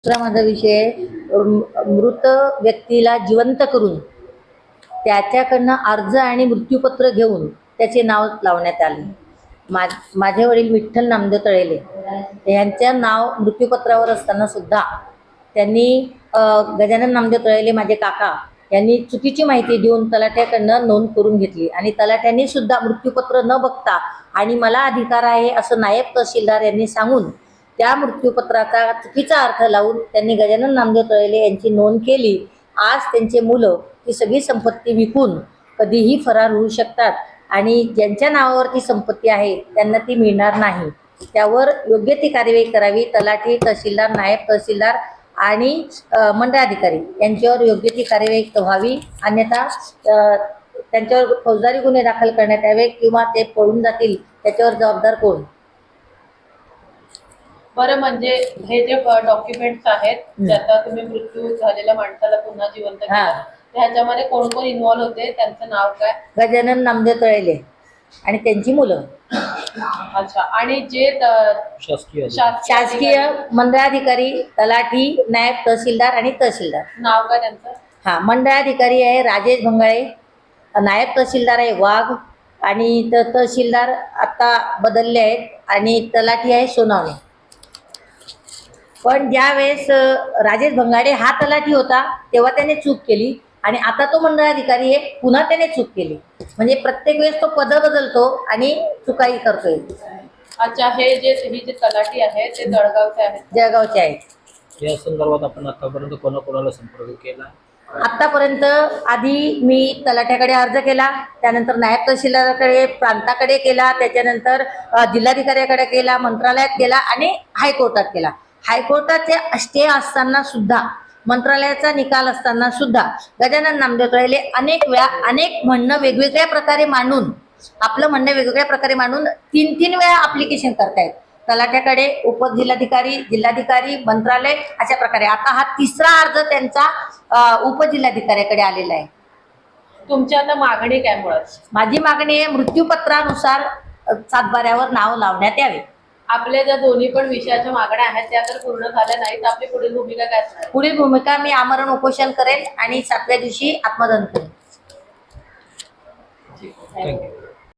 दुसरा माझा विषय मृत व्यक्तीला जिवंत करून त्याच्याकडनं अर्ज आणि मृत्यूपत्र घेऊन त्याचे नाव लावण्यात आले. माझे वडील विठ्ठल नामदेव तळेले यांच्या नाव मृत्यूपत्रावर असताना सुद्धा त्यांनी गजानन नामदेव तळेले माझे काका यांनी चुकीची माहिती देऊन तलाठ्याकडनं नोंद करून घेतली आणि तलाठ्यांनी सुद्धा मृत्यूपत्र न बघता आणि मला अधिकार आहे असं नायब तहसीलदार यांनी सांगून त्या मृत्यूपत्राचा चुकीचा अर्थ लावून त्यांनी गजानन नामदेव तळेले यांची नोंद केली. आज त्यांचे मुलं ती सगळी संपत्ती विकून कधीही फरार होऊ शकतात आणि ज्यांच्या नावावरती संपत्ती आहे त्यांना ती मिळणार नाही. त्यावर योग्य ती कार्यवाही करावी. तलाठी, तहसीलदार, नायब तहसीलदार आणि मंडळाधिकारी यांच्यावर योग्य ती कार्यवाही व्हावी. अन्यथा त्यांच्यावर फौजदारी गुन्हे दाखल करण्यात यावे किंवा ते पळून जातील त्याच्यावर जबाबदार कोण? बरं, म्हणजे हे जे डॉक्युमेंट्स आहेत ज्याचा तुम्ही मृत्यू झालेल्या माणसाला पुन्हा जिवंत केलं, ह्याच्यामध्ये कोण कोण इन्व्हॉल्व होते, त्यांचं नाव काय? गजानन नामदेव तळेले आणि त्यांची मुलं. अच्छा. आणि जे शासकीय मंडळाधिकारी, तलाठी, नायब तहसीलदार आणि तहसीलदार. नाव काय त्यांचं? मंडळाधिकारी आहे राजेश भंगाळे, नायब तहसीलदार आहे वाघ आणि तहसीलदार आता बदलले आहेत आणि तलाठी आहे सोनावणे. पण ज्यावेळेस राजेश भंगाडे हा तलाठी होता तेव्हा त्याने चूक केली आणि आता तो मंडळाधिकारी आहे पुन्हा त्याने चूक केली. म्हणजे प्रत्येक वेळेस तो पद बदलतो आणि चुकाही करतोय. अच्छा. ही जे तलाठी आहे ते जळगावचे आहेत? जळगावचे आहेत. या संदर्भात आपण आतापर्यंत कोणाकोणाला संपर्क केला? आतापर्यंत आधी मी तलाठ्याकडे अर्ज केला, त्यानंतर नायब तहसीलदाराकडे, प्रांताकडे केला, त्याच्यानंतर जिल्हाधिकाऱ्याकडे केला, मंत्रालयात केला आणि हायकोर्टात केला. हायकोर्टाचे स्टे असताना सुद्धा, मंत्रालयाचा निकाल असताना सुद्धा गजानन नामदेव तळेले अनेक म्हणणं वेगवेगळ्या प्रकारे मांडून, आपलं म्हणणं वेगवेगळ्या प्रकारे मांडून 3 वेळा ॲप्लिकेशन करतायत तलाठ्याकडे, उपजिल्हाधिकारी, जिल्हाधिकारी, मंत्रालय अशा प्रकारे. आता हा 3रा अर्ज त्यांचा उपजिल्हाधिकाऱ्याकडे आलेला आहे. तुमची आता मागणी काय? मुळात माझी मागणी आहे मृत्यूपत्रानुसार सातबाऱ्यावर नाव लावण्यात यावे. आपल्या ज्या दोन्ही पण विषयाच्या मागण्या आहेत त्या जर पूर्ण झाल्या नाहीत, आपली पुढील भूमिका काय असणार? पुढील भूमिका मी आमरण उपोषण करेन आणि 7व्या दिवशी आत्मदहन करेन. थँक्यू.